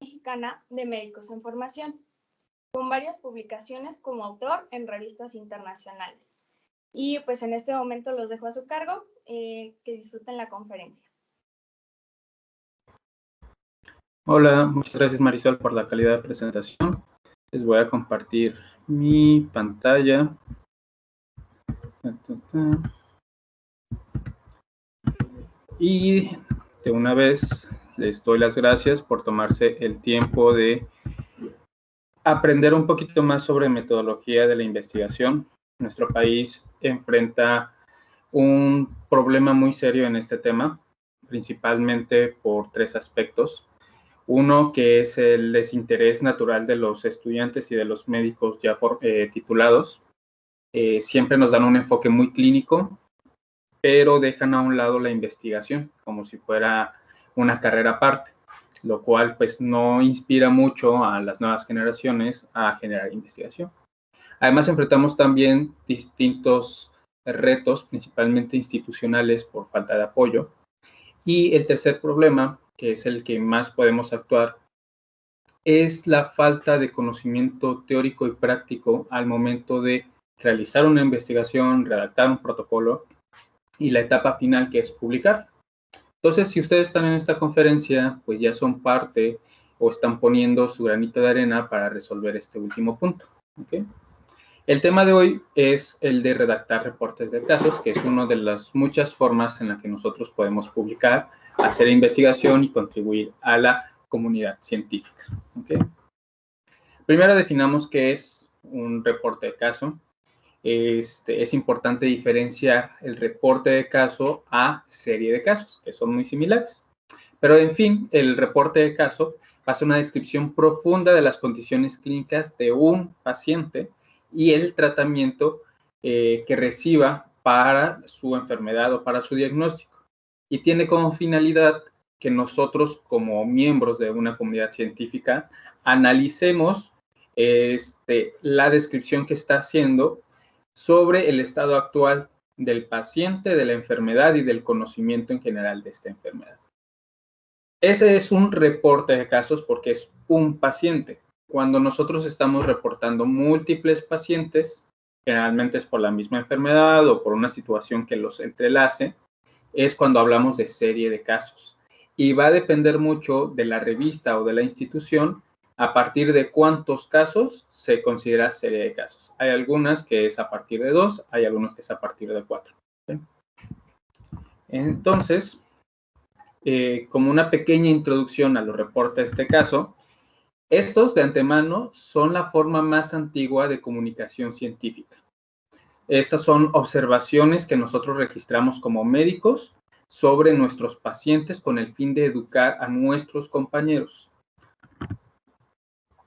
Mexicana de Médicos en Formación, con varias publicaciones como autor en revistas internacionales. Y pues en este momento los dejo a su cargo, que disfruten la conferencia. Hola, muchas gracias Marisol por la calidad de presentación. Les voy a compartir mi pantalla. Y de una vez les doy las gracias por tomarse el tiempo de aprender un poquito más sobre metodología de la investigación. Nuestro país enfrenta un problema muy serio en este tema, principalmente por tres aspectos. Uno, que es el desinterés natural de los estudiantes y de los médicos ya titulados. Siempre nos dan un enfoque muy clínico, pero dejan a un lado la investigación, como si fuera una carrera aparte, lo cual pues no inspira mucho a las nuevas generaciones a generar investigación. Además, enfrentamos también distintos retos, principalmente institucionales, por falta de apoyo. Y el tercer problema, que es el que más podemos actuar, es la falta de conocimiento teórico y práctico al momento de realizar una investigación, redactar un protocolo y la etapa final, que es publicar. Entonces, si ustedes están en esta conferencia, pues ya son parte o están poniendo su granito de arena para resolver este último punto. ¿Okay? El tema de hoy es el de redactar reportes de casos, que es una de las muchas formas en las que nosotros podemos publicar, hacer investigación y contribuir a la comunidad científica. ¿Okay? Primero definamos qué es un reporte de caso. Es importante diferenciar el reporte de caso a serie de casos, que son muy similares. Pero, en fin, el reporte de caso hace una descripción profunda de las condiciones clínicas de un paciente y el tratamiento que reciba para su enfermedad o para su diagnóstico. Y tiene como finalidad que nosotros, como miembros de una comunidad científica, analicemos la descripción que está haciendo sobre el estado actual del paciente, de la enfermedad y del conocimiento en general de esta enfermedad. Ese es un reporte de casos porque es un paciente. Cuando nosotros estamos reportando múltiples pacientes, generalmente es por la misma enfermedad o por una situación que los entrelace, es cuando hablamos de serie de casos. Y va a depender mucho de la revista o de la institución a partir de cuántos casos se considera serie de casos. Hay algunas que es a partir de 2, hay algunos que es a partir de 4. ¿Sí? Entonces, como una pequeña introducción a los reportes de caso, estos de antemano son la forma más antigua de comunicación científica. Estas son observaciones que nosotros registramos como médicos sobre nuestros pacientes con el fin de educar a nuestros compañeros.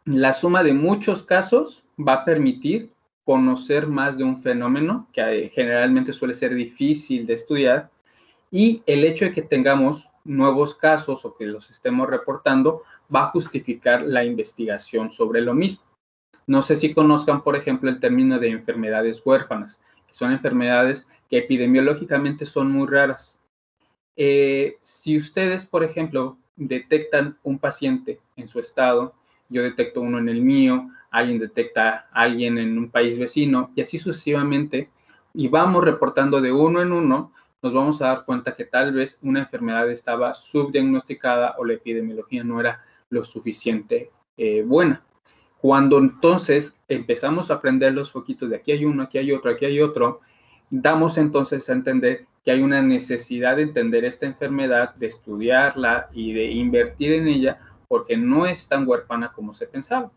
La suma de muchos casos va a permitir conocer más de un fenómeno que generalmente suele ser difícil de estudiar, y el hecho de que tengamos nuevos casos o que los estemos reportando va a justificar la investigación sobre lo mismo. No sé si conozcan, por ejemplo, el término de enfermedades huérfanas, que son enfermedades que epidemiológicamente son muy raras. Si ustedes, por ejemplo, detectan un paciente en su estado, yo detecto uno en el mío, alguien detecta a alguien en un país vecino, y así sucesivamente, y vamos reportando de uno en uno, nos vamos a dar cuenta que tal vez una enfermedad estaba subdiagnosticada o la epidemiología no era lo suficiente buena. Cuando entonces empezamos a aprender los foquitos de aquí hay uno, aquí hay otro, damos entonces a entender que hay una necesidad de entender esta enfermedad, de estudiarla y de invertir en ella, porque no es tan huérfana como se pensaba.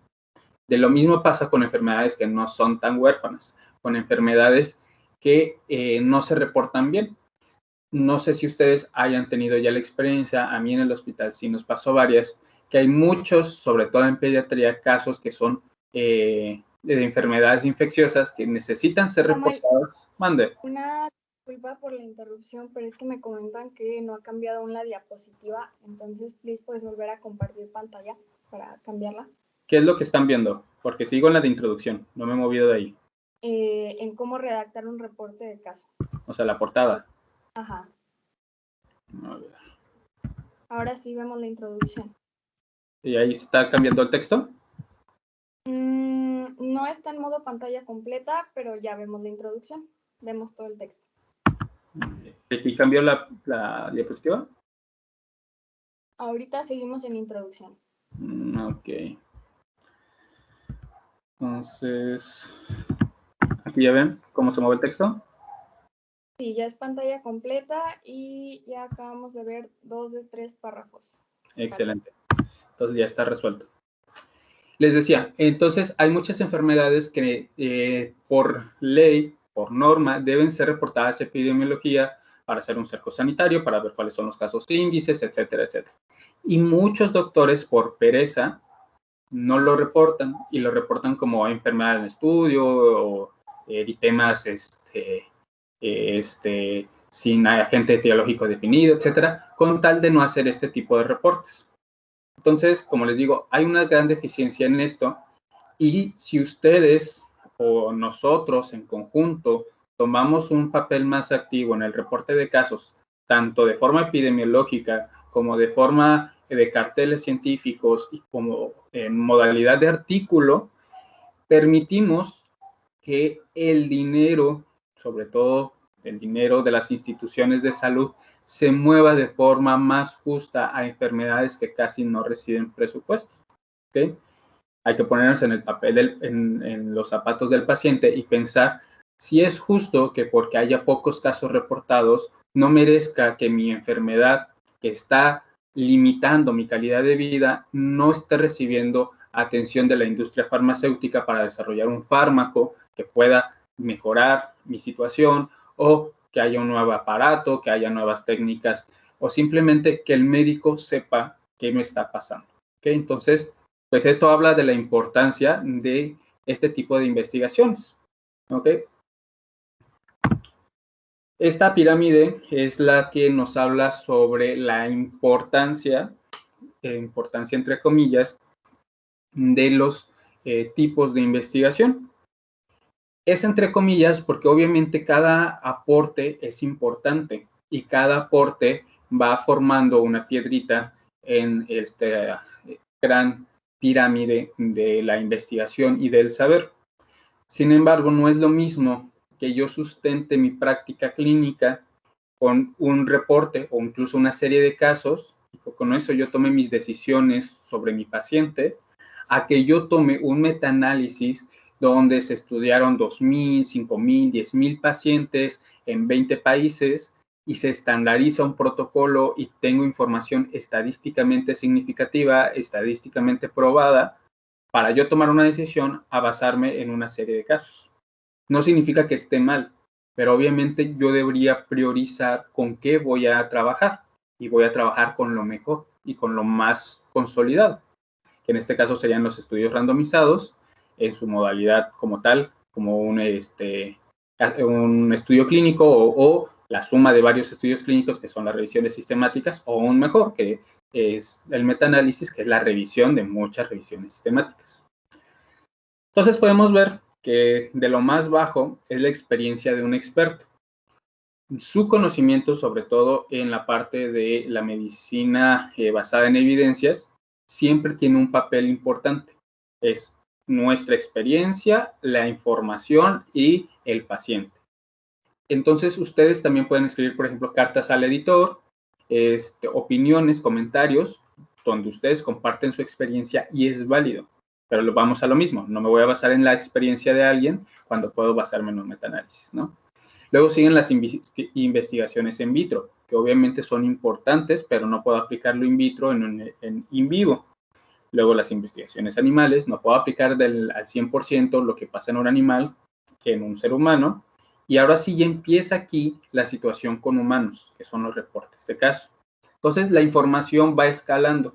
De lo mismo pasa con enfermedades que no son tan huérfanas, con enfermedades que no se reportan bien. No sé si ustedes hayan tenido ya la experiencia, a mí en el hospital sí nos pasó varias, que hay muchos, sobre todo en pediatría, casos que son de enfermedades infecciosas que necesitan ser reportadas. Mande. Una disculpa por la interrupción, pero es que me comentan que no ha cambiado aún la diapositiva, entonces, please, ¿puedes volver a compartir pantalla para cambiarla? ¿Qué es lo que están viendo? Porque sigo en la de introducción, no me he movido de ahí. En cómo redactar un reporte de caso. O sea, la portada. Ajá. A ver. Ahora sí vemos la introducción. ¿Y ahí está cambiando el texto? No está en modo pantalla completa, pero ya vemos la introducción. Vemos todo el texto. ¿Y cambió la diapositiva? Ahorita seguimos en introducción. Ok. Entonces, aquí ya ven cómo se mueve el texto. Sí, ya es pantalla completa y ya acabamos de ver 2 de 3 párrafos. Excelente. Entonces ya está resuelto. Les decía, entonces hay muchas enfermedades que por ley, por norma, deben ser reportadas a epidemiología para hacer un cerco sanitario, para ver cuáles son los casos índices, etcétera, etcétera. Y muchos doctores, por pereza, no lo reportan y lo reportan como enfermedad en estudio o eritemas sin agente etiológico definido, etcétera, con tal de no hacer este tipo de reportes. Entonces, como les digo, hay una gran deficiencia en esto y si ustedes o nosotros en conjunto tomamos un papel más activo en el reporte de casos, tanto de forma epidemiológica como de forma de carteles científicos y como en modalidad de artículo, permitimos que el dinero, sobre todo el dinero de las instituciones de salud, se mueva de forma más justa a enfermedades que casi no reciben presupuestos. ¿Okay? Hay que ponernos en el papel, en los zapatos del paciente y pensar si es justo que porque haya pocos casos reportados, no merezca que mi enfermedad que está limitando mi calidad de vida no esté recibiendo atención de la industria farmacéutica para desarrollar un fármaco que pueda mejorar mi situación o que haya un nuevo aparato, que haya nuevas técnicas o simplemente que el médico sepa qué me está pasando. ¿Okay? Entonces, pues esto habla de la importancia de este tipo de investigaciones. ¿Ok? Esta pirámide es la que nos habla sobre la importancia entre comillas, de los tipos de investigación. Es entre comillas porque obviamente cada aporte es importante y cada aporte va formando una piedrita en esta gran pirámide de la investigación y del saber. Sin embargo, no es lo mismo que yo sustente mi práctica clínica con un reporte o incluso una serie de casos, y con eso yo tome mis decisiones sobre mi paciente, a que yo tome un metaanálisis donde se estudiaron 2,000, 5,000, 10,000 pacientes en 20 países y se estandariza un protocolo y tengo información estadísticamente significativa, estadísticamente probada, para yo tomar una decisión a basarme en una serie de casos. No significa que esté mal, pero obviamente yo debería priorizar con qué voy a trabajar y voy a trabajar con lo mejor y con lo más consolidado, que en este caso serían los estudios randomizados en su modalidad como tal, como un estudio clínico o la suma de varios estudios clínicos que son las revisiones sistemáticas o un mejor que es el metaanálisis, que es la revisión de muchas revisiones sistemáticas. Entonces podemos ver que de lo más bajo es la experiencia de un experto. Su conocimiento, sobre todo en la parte de la medicina basada en evidencias, siempre tiene un papel importante. Es nuestra experiencia, la información y el paciente. Entonces, ustedes también pueden escribir, por ejemplo, cartas al editor, opiniones, comentarios, donde ustedes comparten su experiencia y es válido. Pero vamos a lo mismo, no me voy a basar en la experiencia de alguien cuando puedo basarme en un metaanálisis, ¿no? Luego siguen las investigaciones in vitro, que obviamente son importantes, pero no puedo aplicarlo in vitro en in vivo. Luego las investigaciones animales, no puedo aplicar al 100% lo que pasa en un animal que en un ser humano. Y ahora sí ya empieza aquí la situación con humanos, que son los reportes de caso. Entonces la información va escalando.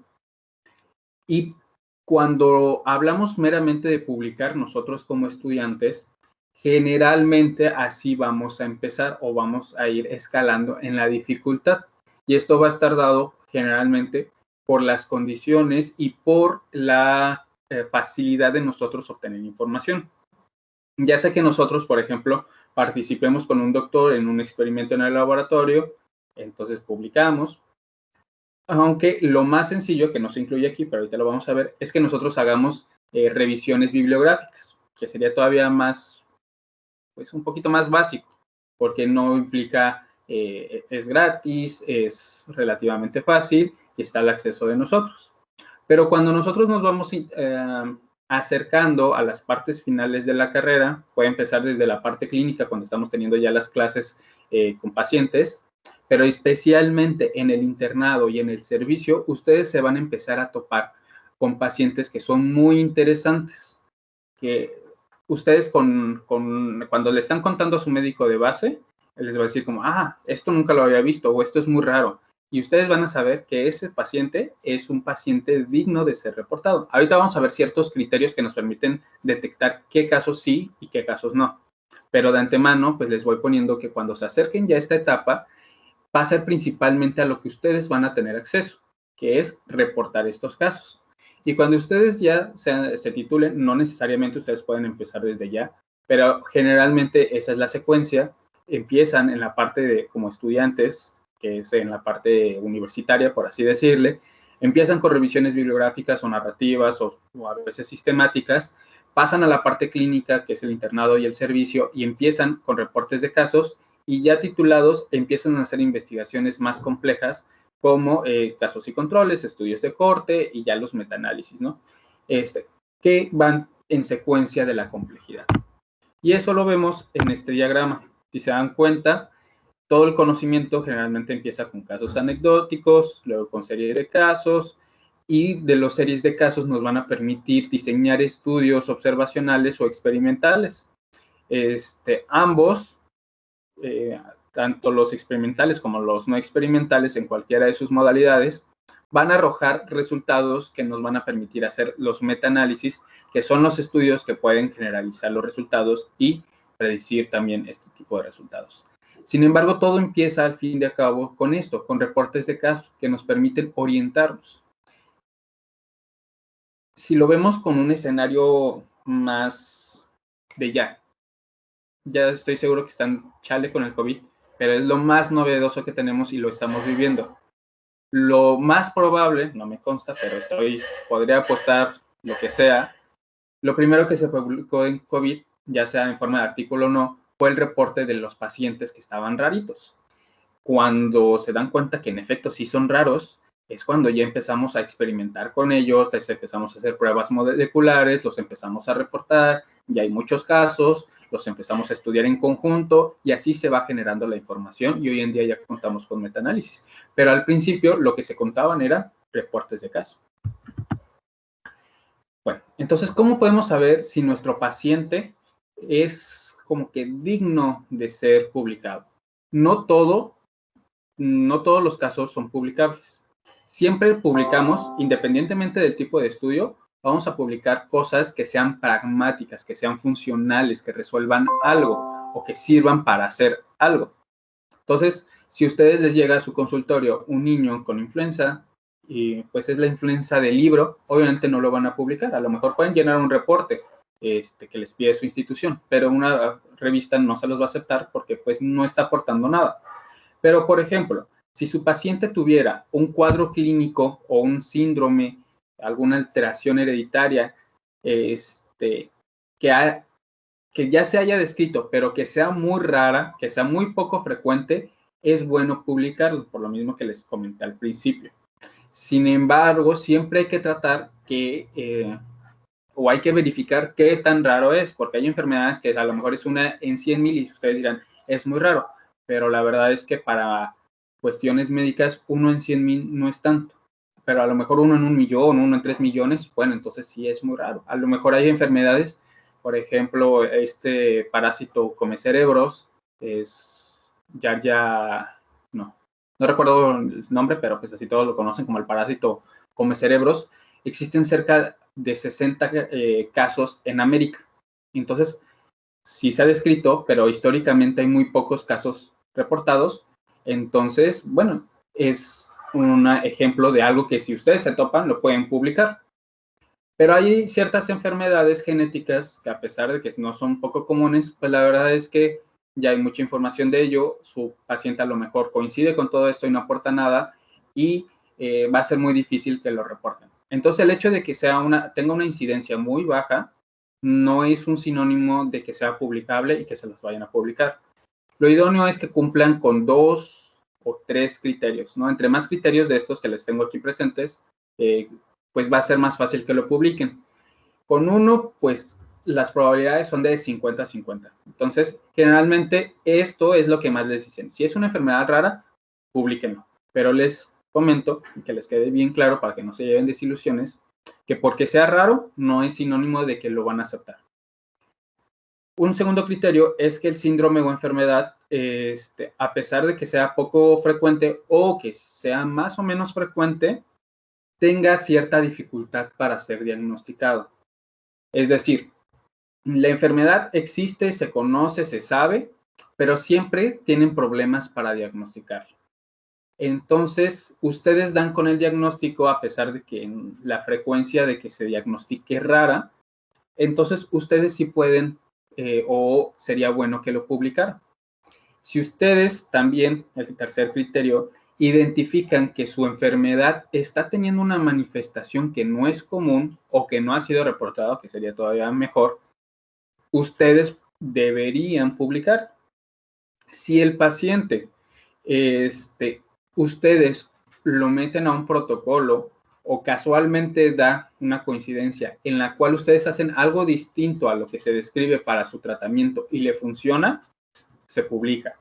Y cuando hablamos meramente de publicar, nosotros como estudiantes, generalmente así vamos a empezar o vamos a ir escalando en la dificultad. Y esto va a estar dado generalmente por las condiciones y por la facilidad de nosotros obtener información. Ya sea que nosotros, por ejemplo, participemos con un doctor en un experimento en el laboratorio, entonces publicamos. Aunque lo más sencillo, que no se incluye aquí, pero ahorita lo vamos a ver, es que nosotros hagamos revisiones bibliográficas, que sería todavía más, pues un poquito más básico, porque no implica, es gratis, es relativamente fácil y está al acceso de nosotros. Pero cuando nosotros nos vamos acercando a las partes finales de la carrera, puede empezar desde la parte clínica, cuando estamos teniendo ya las clases con pacientes, pero especialmente en el internado y en el servicio, ustedes se van a empezar a topar con pacientes que son muy interesantes, que ustedes cuando le están contando a su médico de base, él les va a decir como, esto nunca lo había visto o esto es muy raro. Y ustedes van a saber que ese paciente es un paciente digno de ser reportado. Ahorita vamos a ver ciertos criterios que nos permiten detectar qué casos sí y qué casos no. Pero de antemano, pues les voy poniendo que cuando se acerquen ya a esta etapa, va a ser principalmente a lo que ustedes van a tener acceso, que es reportar estos casos. Y cuando ustedes ya se titulen, no necesariamente ustedes pueden empezar desde ya, pero generalmente esa es la secuencia. Empiezan en la parte de como estudiantes, que es en la parte universitaria, por así decirle, empiezan con revisiones bibliográficas o narrativas o a veces sistemáticas, pasan a la parte clínica, que es el internado y el servicio, y empiezan con reportes de casos, y ya titulados empiezan a hacer investigaciones más complejas como casos y controles, estudios de corte y ya los metaanálisis, ¿no? Que van en secuencia de la complejidad. Y eso lo vemos en este diagrama. Si se dan cuenta, todo el conocimiento generalmente empieza con casos anecdóticos, luego con series de casos, y de las series de casos nos van a permitir diseñar estudios observacionales o experimentales. Ambos, tanto los experimentales como los no experimentales en cualquiera de sus modalidades, van a arrojar resultados que nos van a permitir hacer los metaanálisis, que son los estudios que pueden generalizar los resultados y predecir también este tipo de resultados. Sin embargo, todo empieza al fin de cabo con esto, con reportes de casos que nos permiten orientarnos. Si lo vemos con un escenario más de ya estoy seguro que están chale con el COVID, pero es lo más novedoso que tenemos y lo estamos viviendo. Lo más probable, no me consta, pero podría apostar lo que sea, lo primero que se publicó en COVID, ya sea en forma de artículo o no, fue el reporte de los pacientes que estaban raritos. Cuando se dan cuenta que en efecto sí son raros, es cuando ya empezamos a experimentar con ellos, empezamos a hacer pruebas moleculares, los empezamos a reportar, ya hay muchos casos, los empezamos a estudiar en conjunto y así se va generando la información y hoy en día ya contamos con metaanálisis. Pero al principio lo que se contaban eran reportes de caso. Bueno, entonces, ¿cómo podemos saber si nuestro paciente es como que digno de ser publicado? No todos los casos son publicables. Siempre publicamos, independientemente del tipo de estudio, vamos a publicar cosas que sean pragmáticas, que sean funcionales, que resuelvan algo o que sirvan para hacer algo. Entonces, si a ustedes les llega a su consultorio un niño con influenza y pues es la influenza del libro, obviamente no lo van a publicar. A lo mejor pueden llenar un reporte que les pide su institución, pero una revista no se los va a aceptar porque pues no está aportando nada. Pero, por ejemplo, si su paciente tuviera un cuadro clínico o un síndrome, alguna alteración hereditaria, que ya se haya descrito, pero que sea muy rara, que sea muy poco frecuente, es bueno publicarlo, por lo mismo que les comenté al principio. Sin embargo, siempre hay que tratar o hay que verificar qué tan raro es, porque hay enfermedades que a lo mejor es una en 100,000 y ustedes dirán, es muy raro, pero la verdad es que para cuestiones médicas, 1 en 100,000 no es tanto, pero a lo mejor 1 en 1,000,000, 1 en 3,000,000, bueno, entonces sí es muy raro. A lo mejor hay enfermedades, por ejemplo, este parásito come cerebros, es no recuerdo el nombre, pero pues así todos lo conocen como el parásito come cerebros. Existen cerca de 60 casos en América. Entonces, sí se ha descrito, pero históricamente hay muy pocos casos reportados. Entonces, bueno, es un ejemplo de algo que si ustedes se topan, lo pueden publicar. Pero hay ciertas enfermedades genéticas que a pesar de que no son poco comunes, pues la verdad es que ya hay mucha información de ello, su paciente a lo mejor coincide con todo esto y no aporta nada, y va a ser muy difícil que lo reporten. Entonces, el hecho de que tenga una incidencia muy baja no es un sinónimo de que sea publicable y que se los vayan a publicar. Lo idóneo es que cumplan con 2 o 3 criterios, ¿no? Entre más criterios de estos que les tengo aquí presentes, pues va a ser más fácil que lo publiquen. Con uno, pues las probabilidades son de 50-50. Entonces, generalmente esto es lo que más les dicen. Si es una enfermedad rara, publíquenlo. Pero les comento, y que les quede bien claro para que no se lleven desilusiones, que porque sea raro no es sinónimo de que lo van a aceptar. Un segundo criterio es que el síndrome o enfermedad, a pesar de que sea poco frecuente o que sea más o menos frecuente, tenga cierta dificultad para ser diagnosticado. Es decir, la enfermedad existe, se conoce, se sabe, pero siempre tienen problemas para diagnosticarla. Entonces, ustedes dan con el diagnóstico a pesar de que la frecuencia de que se diagnostique es rara, entonces ustedes sí pueden o sería bueno que lo publicaran. Si ustedes también, el tercer criterio, identifican que su enfermedad está teniendo una manifestación que no es común o que no ha sido reportado, que sería todavía mejor, ustedes deberían publicar. Si el paciente, ustedes lo meten a un protocolo o casualmente da una coincidencia en la cual ustedes hacen algo distinto a lo que se describe para su tratamiento y le funciona, se publica.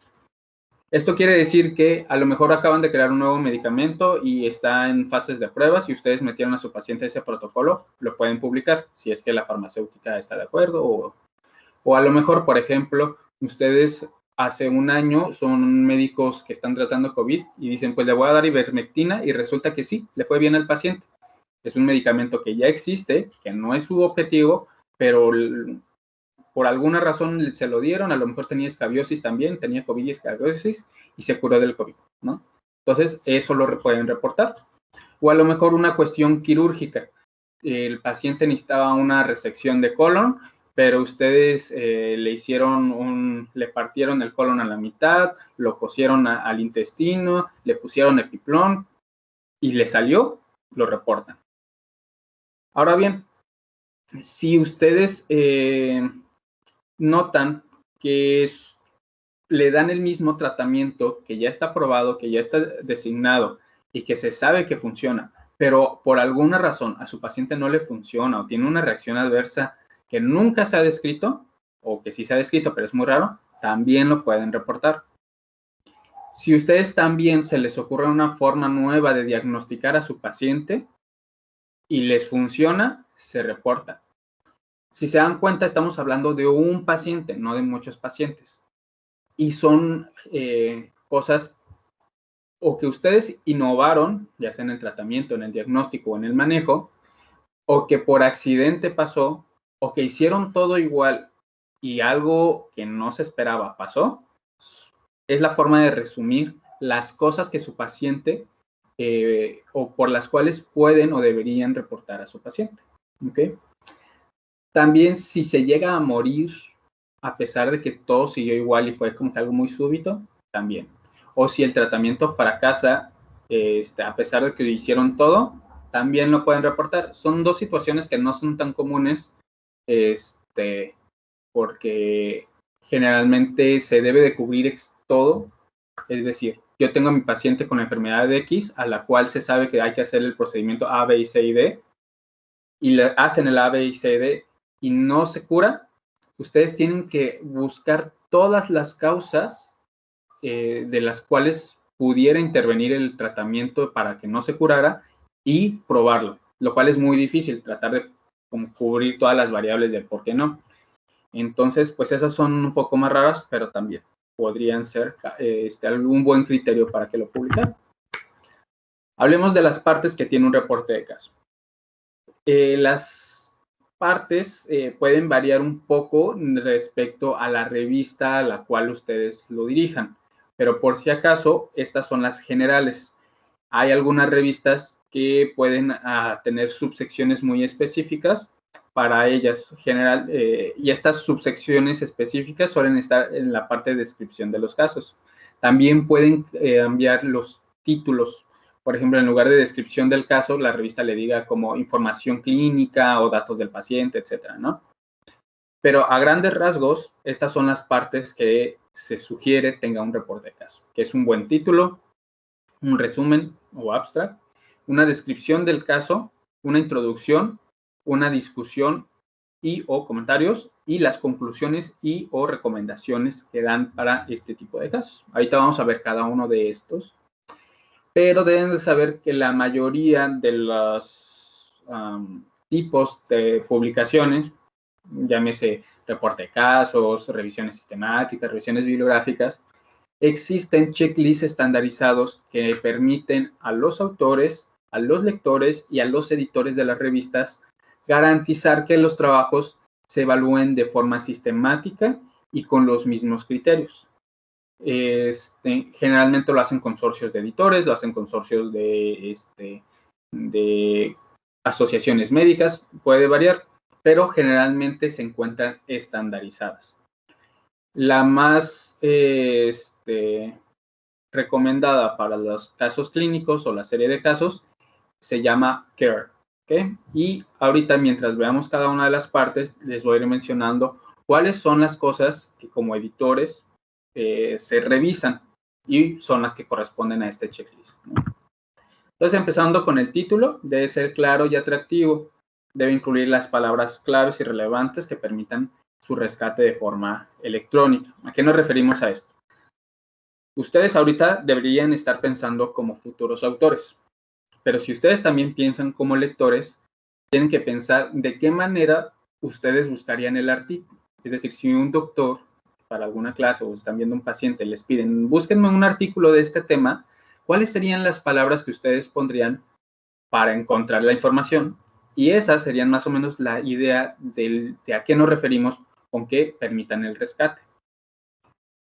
Esto quiere decir que a lo mejor acaban de crear un nuevo medicamento y está en fases de pruebas y ustedes metieron a su paciente ese protocolo, lo pueden publicar si es que la farmacéutica está de acuerdo o a lo mejor, por ejemplo, ustedes hace un año son médicos que están tratando COVID y dicen, pues le voy a dar ivermectina y resulta que sí, le fue bien al paciente. Es un medicamento que ya existe, que no es su objetivo, pero por alguna razón se lo dieron, a lo mejor tenía escabiosis también, tenía COVID y escabiosis y se curó del COVID, ¿no? Entonces, eso lo pueden reportar. O a lo mejor una cuestión quirúrgica. El paciente necesitaba una resección de colon, pero ustedes le partieron el colon a la mitad, lo cosieron al intestino, le pusieron epiplón y le salió, lo reportan. Ahora bien, si ustedes notan que le dan el mismo tratamiento que ya está aprobado, que ya está designado y que se sabe que funciona, pero por alguna razón a su paciente no le funciona o tiene una reacción adversa que nunca se ha descrito o que sí se ha descrito, pero es muy raro, también lo pueden reportar. Si ustedes también se les ocurre una forma nueva de diagnosticar a su paciente y les funciona, se reporta. Si se dan cuenta, estamos hablando de un paciente, no de muchos pacientes. Y son cosas o que ustedes innovaron, ya sea en el tratamiento, en el diagnóstico o en el manejo, o que por accidente pasó, o que hicieron todo igual y algo que no se esperaba pasó, es la forma de resumir las cosas que su paciente o por las cuales pueden o deberían reportar a su paciente. ¿Okay? También si se llega a morir, a pesar de que todo siguió igual y fue como que algo muy súbito, también. O si el tratamiento fracasa, a pesar de que hicieron todo, también lo pueden reportar. Son dos situaciones que no son tan comunes, porque generalmente se debe de cubrir todo. Es decir, yo tengo a mi paciente con la enfermedad de X, a la cual se sabe que hay que hacer el procedimiento A, B, C y D, y le hacen el A, B y C y D, y no se cura. Ustedes tienen que buscar todas las causas de las cuales pudiera intervenir el tratamiento para que no se curara y probarlo, lo cual es muy difícil, tratar de como cubrir todas las variables del por qué no. Entonces, pues esas son un poco más raras, pero también podrían ser algún buen criterio para que lo publiquen. Hablemos de las partes que tiene un reporte de caso. Las partes pueden variar un poco respecto a la revista a la cual ustedes lo dirijan, pero por si acaso, estas son las generales. Hay algunas revistas que pueden tener subsecciones muy específicas para ellas y estas subsecciones específicas suelen estar en la parte de descripción de los casos. También pueden cambiar los títulos. por ejemplo, en lugar de descripción del caso, la revista le diga como información clínica o datos del paciente, etcétera, ¿no? Pero a grandes rasgos, estas son las partes que se sugiere tenga un reporte de caso, que es un buen título, un resumen o abstract, una descripción del caso, una introducción, una discusión y o comentarios y las conclusiones y o recomendaciones que dan para este tipo de casos. Ahorita vamos a ver cada uno de estos, pero deben de saber que la mayoría de los tipos de publicaciones, llámese reporte de casos, revisiones sistemáticas, revisiones bibliográficas, existen checklists estandarizados que permiten a los autores, a los lectores y a los editores de las revistas garantizar que los trabajos se evalúen de forma sistemática y con los mismos criterios. Generalmente lo hacen consorcios de editores, lo hacen consorcios de asociaciones médicas, puede variar, pero generalmente se encuentran estandarizadas. La más recomendada para los casos clínicos o la serie de casos se llama CARE, ¿okay? Y ahorita mientras veamos cada una de las partes, les voy a ir mencionando cuáles son las cosas que como editores se revisan y son las que corresponden a este checklist, ¿no? Entonces, empezando con el título, debe ser claro y atractivo. Debe incluir las palabras claves y relevantes que permitan su rescate de forma electrónica. ¿A qué nos referimos a esto? Ustedes ahorita deberían estar pensando como futuros autores, pero si ustedes también piensan como lectores, tienen que pensar de qué manera ustedes buscarían el artículo. Es decir, si un doctor para alguna clase o están viendo un paciente les piden, búsquenme un artículo de este tema, ¿cuáles serían las palabras que ustedes pondrían para encontrar la información? Y esas serían más o menos la idea de a qué nos referimos con que permitan el rescate.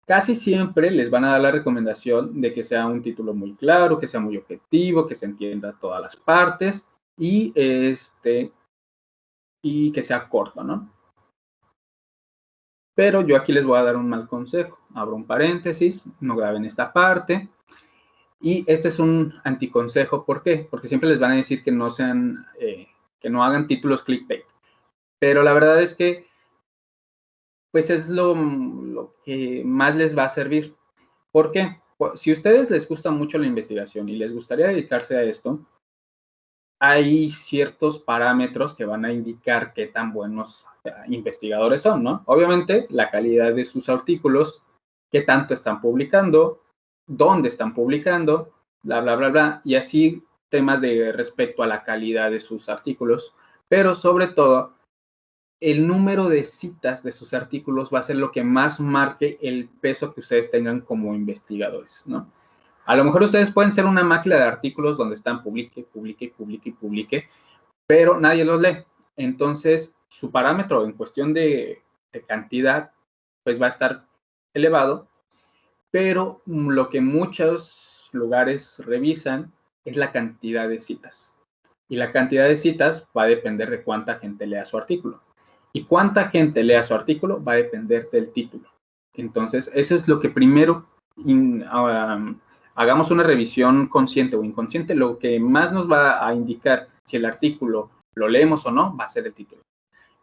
Casi siempre les van a dar la recomendación de que sea un título muy claro, que sea muy objetivo, que se entienda todas las partes y que sea corto, ¿no? Pero yo aquí les voy a dar un mal consejo. Abro un paréntesis, no graben esta parte. Y este es un anticonsejo. ¿Por qué? Porque siempre les van a decir que no sean, que no hagan títulos clickbait. Pero la verdad es que, pues es lo que más les va a servir. ¿Por qué? Si a ustedes les gusta mucho la investigación y les gustaría dedicarse a esto, hay ciertos parámetros que van a indicar qué tan buenos investigadores son, ¿no? Obviamente, la calidad de sus artículos, qué tanto están publicando, dónde están publicando, bla, bla, bla, bla, y así temas de respecto a la calidad de sus artículos, pero sobre todo, el número de citas de sus artículos va a ser lo que más marque el peso que ustedes tengan como investigadores, ¿no? A lo mejor ustedes pueden ser una máquina de artículos donde están publique, publique, publique, publique, pero nadie los lee. Entonces, su parámetro en cuestión de cantidad, pues va a estar elevado, pero lo que muchos lugares revisan es la cantidad de citas. Y la cantidad de citas va a depender de cuánta gente lea su artículo. Y cuánta gente lea su artículo va a depender del título. Entonces, eso es lo que primero hagamos una revisión consciente o inconsciente. Lo que más nos va a indicar si el artículo lo leemos o no va a ser el título.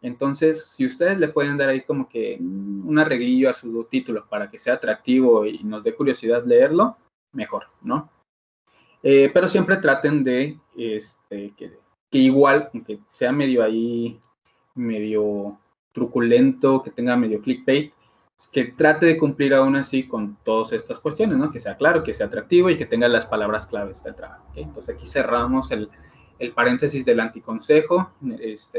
Entonces, si ustedes le pueden dar ahí como que un arreglillo a su título para que sea atractivo y nos dé curiosidad leerlo, mejor, ¿no? Pero siempre traten de que igual, aunque sea medio ahí, medio truculento, que tenga medio clickbait, que trate de cumplir aún así con todas estas cuestiones, ¿no? Que sea claro, que sea atractivo y que tenga las palabras claves del trabajo, ¿okay? Entonces aquí cerramos el paréntesis del anticonsejo,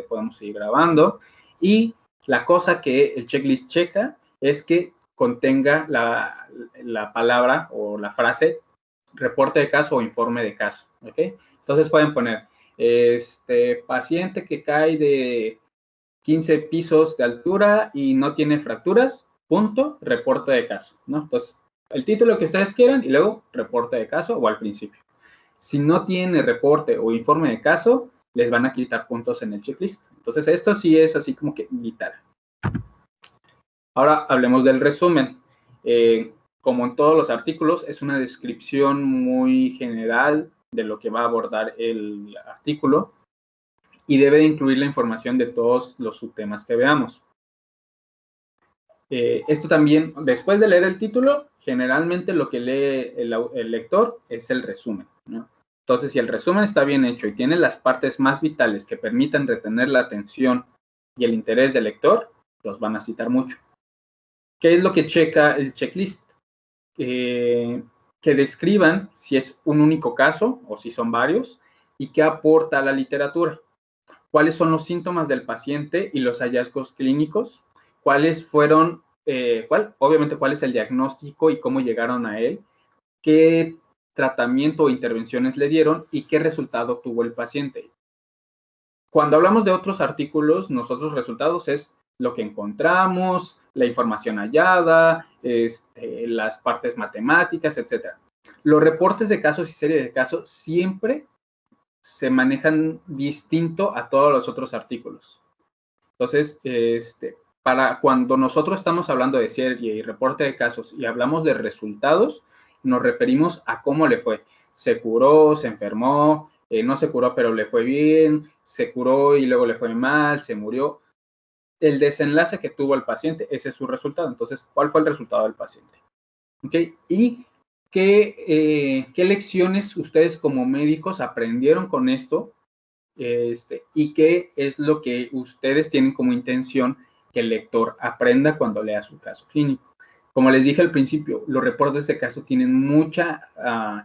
podemos seguir grabando. Y la cosa que el checklist checa es que contenga la palabra o la frase reporte de caso o informe de caso, ¿ok? Entonces pueden poner, paciente que cae de 15 pisos de altura y no tiene fracturas, punto, reporte de caso, ¿no? Entonces, el título que ustedes quieran y luego reporte de caso o al principio. Si no tiene reporte o informe de caso, les van a quitar puntos en el checklist. Entonces, esto sí es así como que vital. Ahora hablemos del resumen. Como en todos los artículos, es una descripción muy general de lo que va a abordar el artículo y debe de incluir la información de todos los subtemas que veamos. Esto también, después de leer el título, generalmente lo que lee el lector es el resumen, ¿no? Entonces, si el resumen está bien hecho y tiene las partes más vitales que permitan retener la atención y el interés del lector, los van a citar mucho. ¿Qué es lo que checa el checklist? Que describan si es un único caso o si son varios y qué aporta a la literatura. ¿Cuáles son los síntomas del paciente y los hallazgos clínicos? ¿Cuáles fueron, obviamente, cuál es el diagnóstico y cómo llegaron a él? ¿Qué tratamiento o intervenciones le dieron y qué resultado tuvo el paciente? Cuando hablamos de otros artículos, nosotros resultados es lo que encontramos, la información hallada, las partes matemáticas, etc. Los reportes de casos y serie de casos siempre se manejan distinto a todos los otros artículos. Entonces, para cuando nosotros estamos hablando de serie y reporte de casos y hablamos de resultados, nos referimos a cómo le fue. Se curó, se enfermó, no se curó pero le fue bien, se curó y luego le fue mal, se murió. El desenlace que tuvo el paciente, ese es su resultado. Entonces, ¿cuál fue el resultado del paciente? ¿Okay? Y ¿qué lecciones ustedes como médicos aprendieron con esto? Y qué es lo que ustedes tienen como intención que el lector aprenda cuando lea su caso clínico. Como les dije al principio, los reportes de caso tienen mucha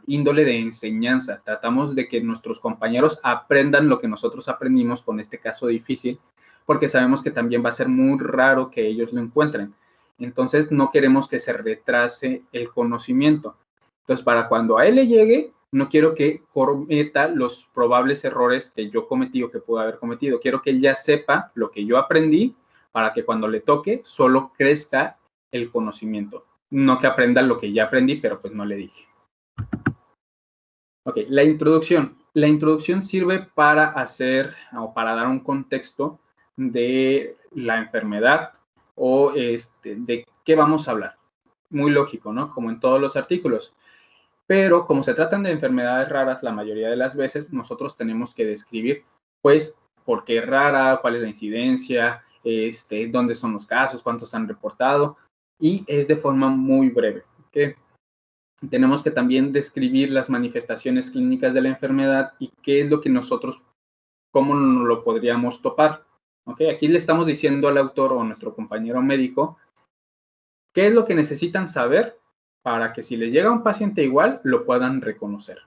índole de enseñanza. Tratamos de que nuestros compañeros aprendan lo que nosotros aprendimos con este caso difícil, porque sabemos que también va a ser muy raro que ellos lo encuentren. Entonces, no queremos que se retrase el conocimiento. Entonces, para cuando a él le llegue, no quiero que cometa los probables errores que yo cometí o que pudo haber cometido. Quiero que él ya sepa lo que yo aprendí para que cuando le toque solo crezca el conocimiento. No que aprenda lo que ya aprendí, pero pues no le dije. Ok, la introducción. La introducción sirve para hacer o para dar un contexto de la enfermedad o de qué vamos a hablar. Muy lógico, ¿no? Como en todos los artículos. Pero como se tratan de enfermedades raras, la mayoría de las veces nosotros tenemos que describir, pues, por qué es rara, cuál es la incidencia, dónde son los casos, cuántos han reportado, y es de forma muy breve. ¿Okay? Tenemos que también describir las manifestaciones clínicas de la enfermedad y qué es lo que nosotros, cómo lo podríamos topar. ¿Okay? Aquí le estamos diciendo al autor o a nuestro compañero médico qué es lo que necesitan saber para que si les llega un paciente igual, lo puedan reconocer.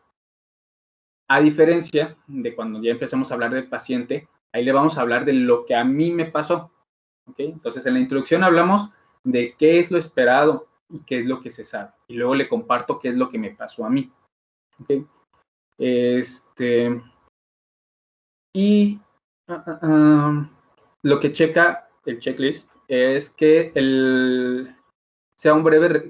A diferencia de cuando ya empezamos a hablar del paciente, ahí le vamos a hablar de lo que a mí me pasó. ¿Okay? Entonces, en la introducción hablamos de qué es lo esperado y qué es lo que se sabe. Y luego le comparto qué es lo que me pasó a mí. ¿Okay? Lo que checa el checklist es que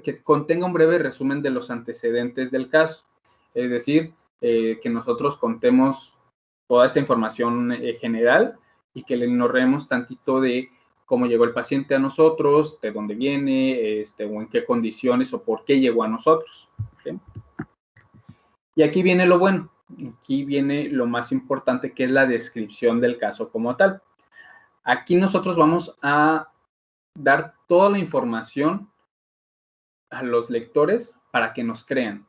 que contenga un breve resumen de los antecedentes del caso. Es decir, que nosotros contemos toda esta información general y que le narremos tantito de cómo llegó el paciente a nosotros, de dónde viene, o en qué condiciones o por qué llegó a nosotros. ¿Okay? Y aquí viene lo bueno, aquí viene lo más importante, que es la descripción del caso como tal. Aquí nosotros vamos a dar toda la información a los lectores para que nos crean.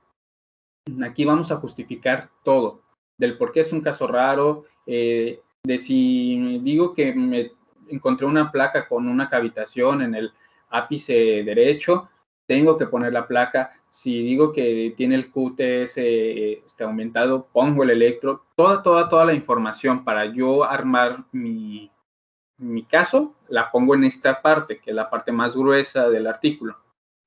Aquí vamos a justificar todo, del por qué es un caso raro, de si digo que me encontré una placa con una cavitación en el ápice derecho, tengo que poner la placa. Si digo que tiene el QTS aumentado, pongo el electro, toda la información para yo armar mi caso, la pongo en esta parte, que es la parte más gruesa del artículo.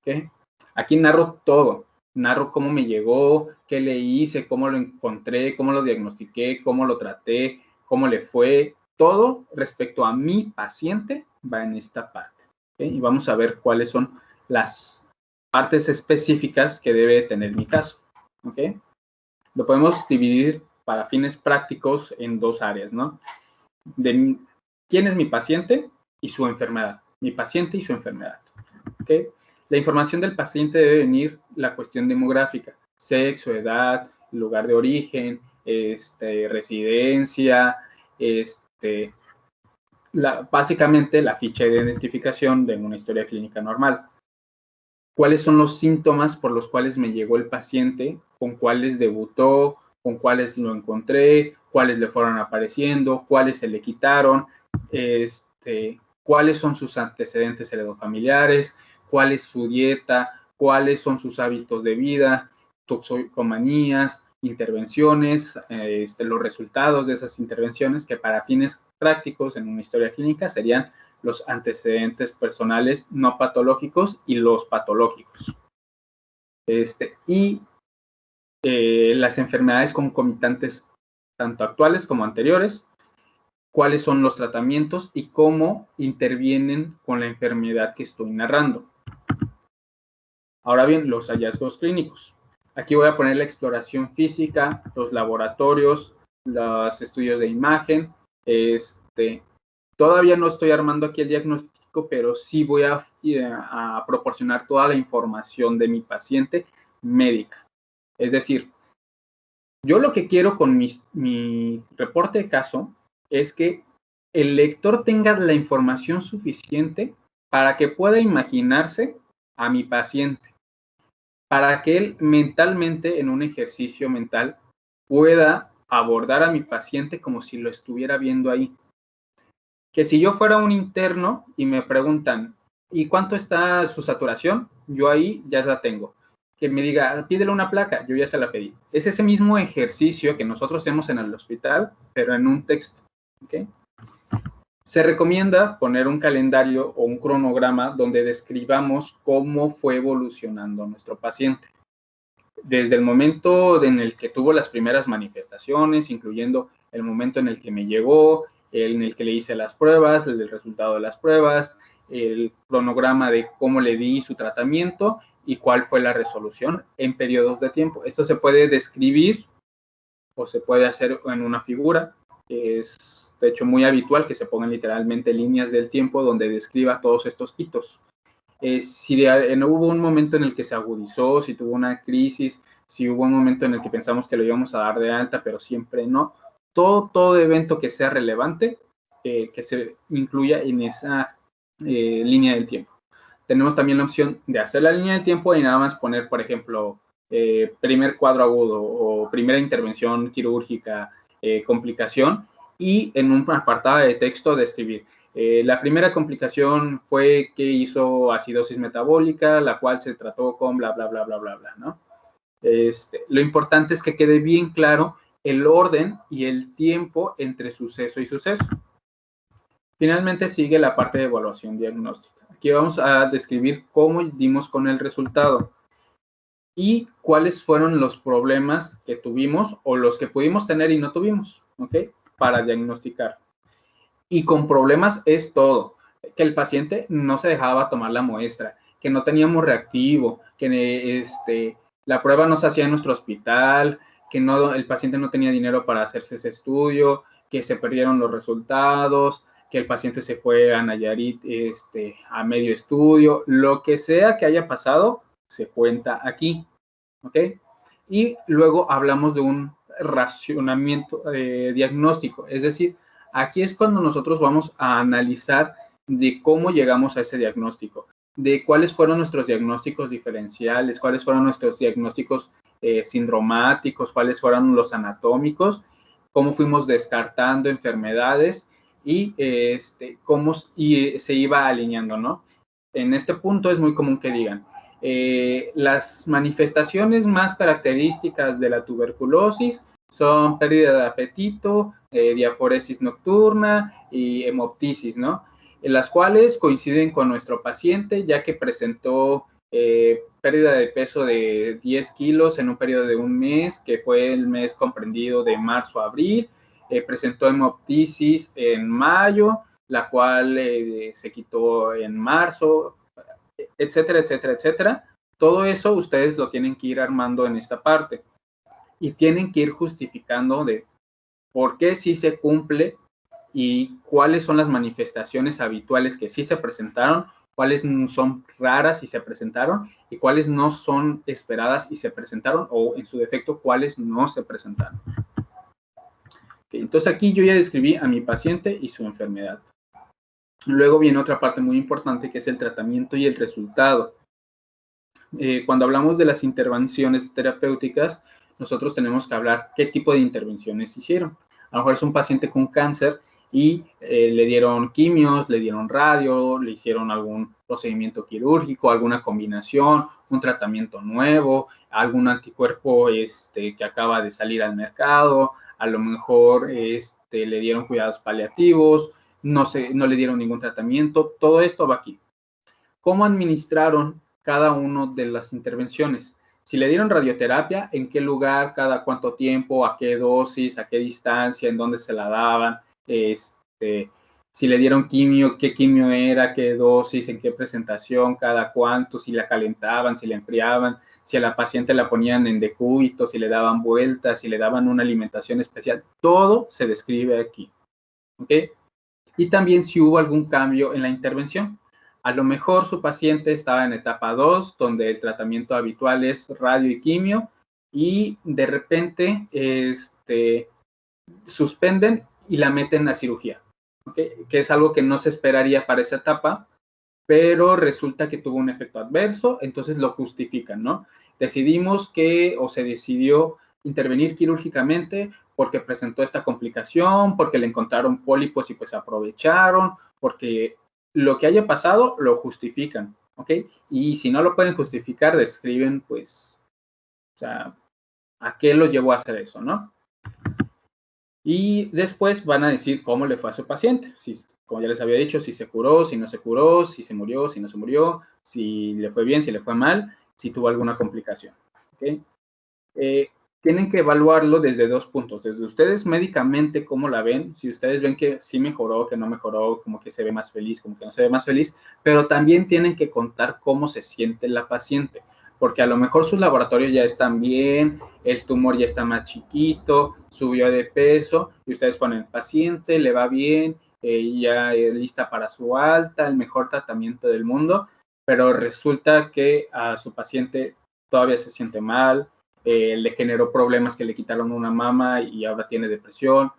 ¿Okay? Aquí narro todo. Narro cómo me llegó, qué le hice, cómo lo encontré, cómo lo diagnostiqué, cómo lo traté, cómo le fue. Todo respecto a mi paciente va en esta parte. ¿Okay? Y vamos a ver cuáles son las partes específicas que debe tener mi caso. ¿Okay? Lo podemos dividir para fines prácticos en dos áreas, ¿no? De quién es mi paciente y su enfermedad. Mi paciente y su enfermedad. ¿Okay? La información del paciente debe venir la cuestión demográfica, sexo, edad, lugar de origen, residencia, básicamente la ficha de identificación de una historia clínica normal. ¿Cuáles son los síntomas por los cuales me llegó el paciente? ¿Con cuáles debutó? ¿Con cuáles lo encontré? ¿Cuáles le fueron apareciendo? ¿Cuáles se le quitaron? ¿Cuáles son sus antecedentes heredofamiliares? ¿Cuál es su dieta? ¿Cuáles son sus hábitos de vida? Toxicomanías, intervenciones, los resultados de esas intervenciones, que para fines prácticos en una historia clínica serían los antecedentes personales no patológicos y los patológicos. Las enfermedades concomitantes, tanto actuales como anteriores, cuáles son los tratamientos y cómo intervienen con la enfermedad que estoy narrando. Ahora bien, los hallazgos clínicos. Aquí voy a poner la exploración física, los laboratorios, los estudios de imagen. Todavía no estoy armando aquí el diagnóstico, pero sí voy a proporcionar toda la información de mi paciente médica. Es decir, yo lo que quiero con mi reporte de caso es que el lector tenga la información suficiente para que pueda imaginarse a mi paciente, para que él mentalmente, en un ejercicio mental, pueda abordar a mi paciente como si lo estuviera viendo ahí. Que si yo fuera un interno y me preguntan, ¿y cuánto está su saturación? Yo ahí ya la tengo. Que me diga, pídele una placa, yo ya se la pedí. Es ese mismo ejercicio que nosotros hacemos en el hospital, pero en un texto. ¿Okay? Se recomienda poner un calendario o un cronograma donde describamos cómo fue evolucionando nuestro paciente. Desde el momento en el que tuvo las primeras manifestaciones, incluyendo el momento en el que me llegó, en el que le hice las pruebas, el resultado de las pruebas, el cronograma de cómo le di su tratamiento y cuál fue la resolución en periodos de tiempo. Esto se puede describir o se puede hacer en una figura. Es de hecho muy habitual que se pongan literalmente líneas del tiempo donde describa todos estos hitos. Si hubo un momento en el que se agudizó, si tuvo una crisis, si hubo un momento en el que pensamos que lo íbamos a dar de alta, pero siempre no. Todo evento que sea relevante, que se incluya en esa línea del tiempo. Tenemos también la opción de hacer la línea de tiempo y nada más poner, por ejemplo, primer cuadro agudo o primera intervención quirúrgica, complicación, y en un apartado de texto describir. La primera complicación fue que hizo acidosis metabólica, la cual se trató con bla, bla, bla, bla, bla, bla, ¿no? Lo importante es que quede bien claro el orden y el tiempo entre suceso y suceso. Finalmente sigue la parte de evaluación diagnóstica. Aquí vamos a describir cómo dimos con el resultado y cuáles fueron los problemas que tuvimos o los que pudimos tener y no tuvimos, ¿ok? Para diagnosticar. Y con problemas es todo, que el paciente no se dejaba tomar la muestra, que no teníamos reactivo, que la prueba no se hacía en nuestro hospital, que el paciente no tenía dinero para hacerse ese estudio, que se perdieron los resultados, que el paciente se fue a Nayarit a medio estudio, lo que sea que haya pasado, se cuenta aquí, ¿ok? Y luego hablamos de un racionamiento diagnóstico, es decir, aquí es cuando nosotros vamos a analizar de cómo llegamos a ese diagnóstico, de cuáles fueron nuestros diagnósticos diferenciales, cuáles fueron nuestros diagnósticos sindromáticos, cuáles fueron los anatómicos, cómo fuimos descartando enfermedades y cómo se iba alineando, ¿no? En este punto es muy común que digan, las manifestaciones más características de la tuberculosis son pérdida de apetito, diaforesis nocturna y hemoptisis, ¿no? En las cuales coinciden con nuestro paciente, ya que presentó pérdida de peso de 10 kilos en un periodo de un mes, que fue el mes comprendido de marzo a abril, presentó hemoptisis en mayo, la cual se quitó en marzo, etcétera, etcétera, etcétera. Todo eso ustedes lo tienen que ir armando en esta parte y tienen que ir justificando de por qué sí se cumple y cuáles son las manifestaciones habituales que sí se presentaron cuáles son raras y se presentaron, y cuáles no son esperadas y se presentaron, o en su defecto, cuáles no se presentaron. Okay, entonces aquí yo ya describí a mi paciente y su enfermedad. Luego viene otra parte muy importante, que es el tratamiento y el resultado. Cuando hablamos de las intervenciones terapéuticas, nosotros tenemos que hablar qué tipo de intervenciones hicieron. A lo mejor es un paciente con cáncer y le dieron quimios, le dieron radio, le hicieron algún procedimiento quirúrgico, alguna combinación, un tratamiento nuevo, algún anticuerpo que acaba de salir al mercado, a lo mejor le dieron cuidados paliativos, no le dieron ningún tratamiento. Todo esto va aquí. ¿Cómo administraron cada una de las intervenciones? Si le dieron radioterapia, ¿en qué lugar, cada cuánto tiempo, a qué dosis, a qué distancia, en dónde se la daban? Si le dieron quimio, qué quimio era, qué dosis, en qué presentación, cada cuánto, si la calentaban, si la enfriaban, si a la paciente la ponían en decúbito, si le daban vueltas, si le daban una alimentación especial. Todo se describe aquí. ¿Ok? Y también si hubo algún cambio en la intervención. A lo mejor su paciente estaba en etapa 2, donde el tratamiento habitual es radio y quimio, y de repente suspenden y la meten a cirugía, ¿okay? Que es algo que no se esperaría para esa etapa, pero resulta que tuvo un efecto adverso, entonces lo justifican, ¿no? Decidimos se decidió intervenir quirúrgicamente porque presentó esta complicación, porque le encontraron pólipos y pues aprovecharon, porque lo que haya pasado lo justifican, ¿ok? Y si no lo pueden justificar, describen, pues, o sea, a qué lo llevó a hacer eso, ¿no? Y después van a decir cómo le fue a su paciente, si, como ya les había dicho, si se curó, si no se curó, si se murió, si no se murió, si le fue bien, si le fue mal, si tuvo alguna complicación, ¿ok? Tienen que evaluarlo desde dos puntos. Desde ustedes médicamente, cómo la ven, si ustedes ven que sí mejoró, que no mejoró, como que se ve más feliz, como que no se ve más feliz, pero también tienen que contar cómo se siente la paciente, porque a lo mejor sus laboratorios ya están bien, el tumor ya está más chiquito, subió de peso, y ustedes ponen paciente, le va bien, ya es lista para su alta, el mejor tratamiento del mundo, pero resulta que a su paciente todavía se siente mal, le generó problemas que le quitaron una mama y ahora tiene depresión.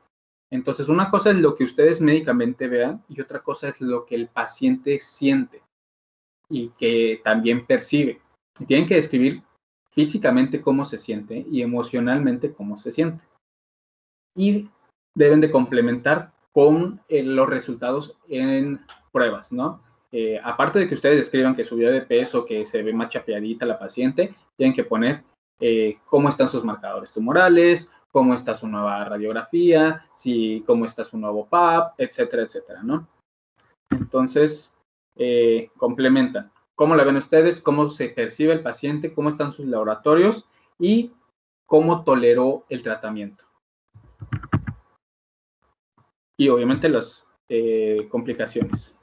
Entonces, una cosa es lo que ustedes médicamente vean y otra cosa es lo que el paciente siente y que también percibe. Y tienen que describir físicamente cómo se siente y emocionalmente cómo se siente. Y deben de complementar con los resultados en pruebas, ¿no? Aparte de que ustedes describan que subió de peso, que se ve más chapeadita la paciente, tienen que poner cómo están sus marcadores tumorales, cómo está su nueva radiografía, cómo está su nuevo PAP, etcétera, etcétera, ¿no? Entonces, complementan. ¿Cómo la ven ustedes? ¿Cómo se percibe el paciente? ¿Cómo están sus laboratorios? Y cómo toleró el tratamiento. Y obviamente las complicaciones.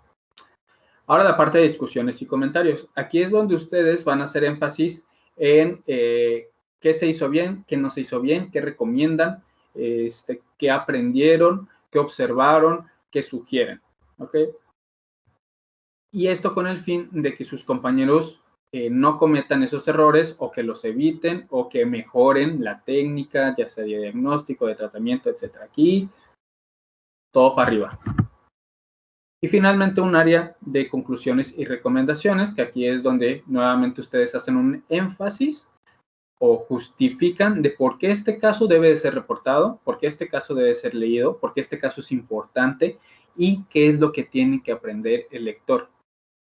Ahora la parte de discusiones y comentarios. Aquí es donde ustedes van a hacer énfasis en qué se hizo bien, qué no se hizo bien, qué recomiendan, qué aprendieron, qué observaron, qué sugieren. ¿Ok? Y esto con el fin de que sus compañeros no cometan esos errores o que los eviten o que mejoren la técnica, ya sea de diagnóstico, de tratamiento, etc. Aquí, todo para arriba. Y finalmente un área de conclusiones y recomendaciones, que aquí es donde nuevamente ustedes hacen un énfasis o justifican de por qué este caso debe de ser reportado, por qué este caso debe ser leído, por qué este caso es importante y qué es lo que tiene que aprender el lector.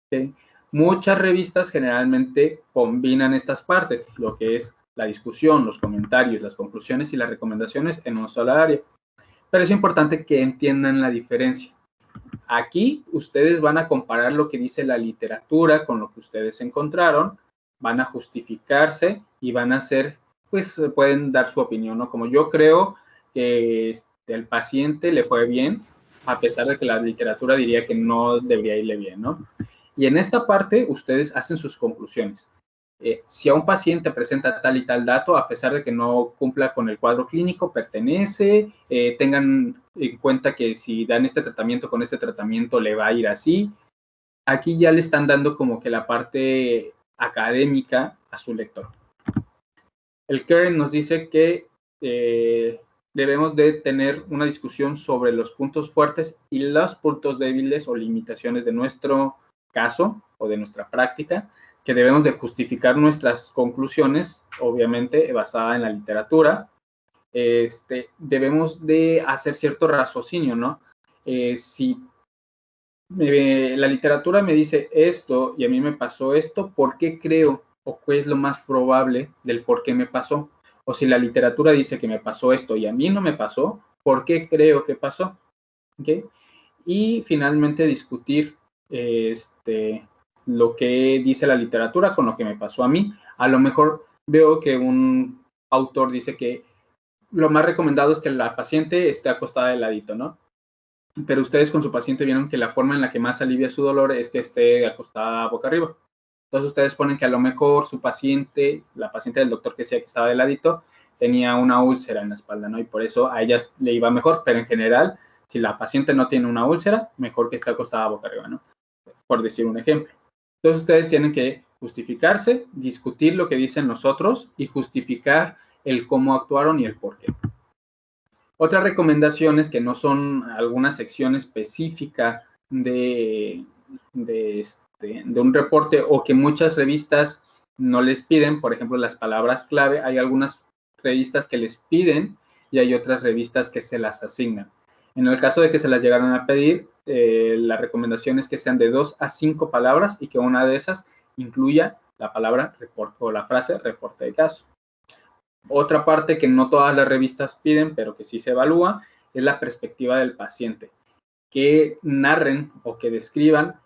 ¿Okay? Muchas revistas generalmente combinan estas partes, lo que es la discusión, los comentarios, las conclusiones y las recomendaciones en una sola área. Pero es importante que entiendan la diferencia. Aquí ustedes van a comparar lo que dice la literatura con lo que ustedes encontraron, van a justificarse y van a hacer, pues pueden dar su opinión, ¿no? Como yo creo que el paciente le fue bien, a pesar de que la literatura diría que no debería irle bien, ¿no? Y en esta parte ustedes hacen sus conclusiones. Si a un paciente presenta tal y tal dato, a pesar de que no cumpla con el cuadro clínico, pertenece, tengan en cuenta que si dan este tratamiento, con este tratamiento le va a ir así. aquí ya le están dando como que la parte académica a su lector. El Kern nos dice que debemos de tener una discusión sobre los puntos fuertes y los puntos débiles o limitaciones de nuestro caso o de nuestra práctica, que debemos de justificar nuestras conclusiones, obviamente basada en la literatura. Debemos de hacer cierto raciocinio, ¿no? Si la literatura me dice esto y a mí me pasó esto, ¿por qué creo o qué es lo más probable del por qué me pasó? O si la literatura dice que me pasó esto y a mí no me pasó, ¿por qué creo que pasó? ¿Okay? Y finalmente discutir lo que dice la literatura con lo que me pasó a mí. A lo mejor veo que un autor dice que lo más recomendado es que la paciente esté acostada de ladito, ¿no? Pero ustedes con su paciente vieron que la forma en la que más alivia su dolor es que esté acostada boca arriba. Entonces ustedes ponen que a lo mejor su paciente, la paciente del doctor que decía que estaba de ladito, tenía una úlcera en la espalda, ¿no? Y por eso a ellas le iba mejor, pero en general, si la paciente no tiene una úlcera, mejor que esté acostada boca arriba, ¿no? Por decir un ejemplo. Entonces ustedes tienen que justificarse, discutir lo que dicen los otros y justificar el cómo actuaron y el por qué. Otras recomendaciones que no son alguna sección específica de un reporte o que muchas revistas no les piden, por ejemplo, las palabras clave, hay algunas revistas que les piden y hay otras revistas que se las asignan. En el caso de que se las llegaran a pedir, la recomendación es que sean de 2 a 5 palabras y que una de esas incluya la palabra reporte o la frase reporte de caso. Otra parte que no todas las revistas piden, pero que sí se evalúa, es la perspectiva del paciente. Que narren o que describan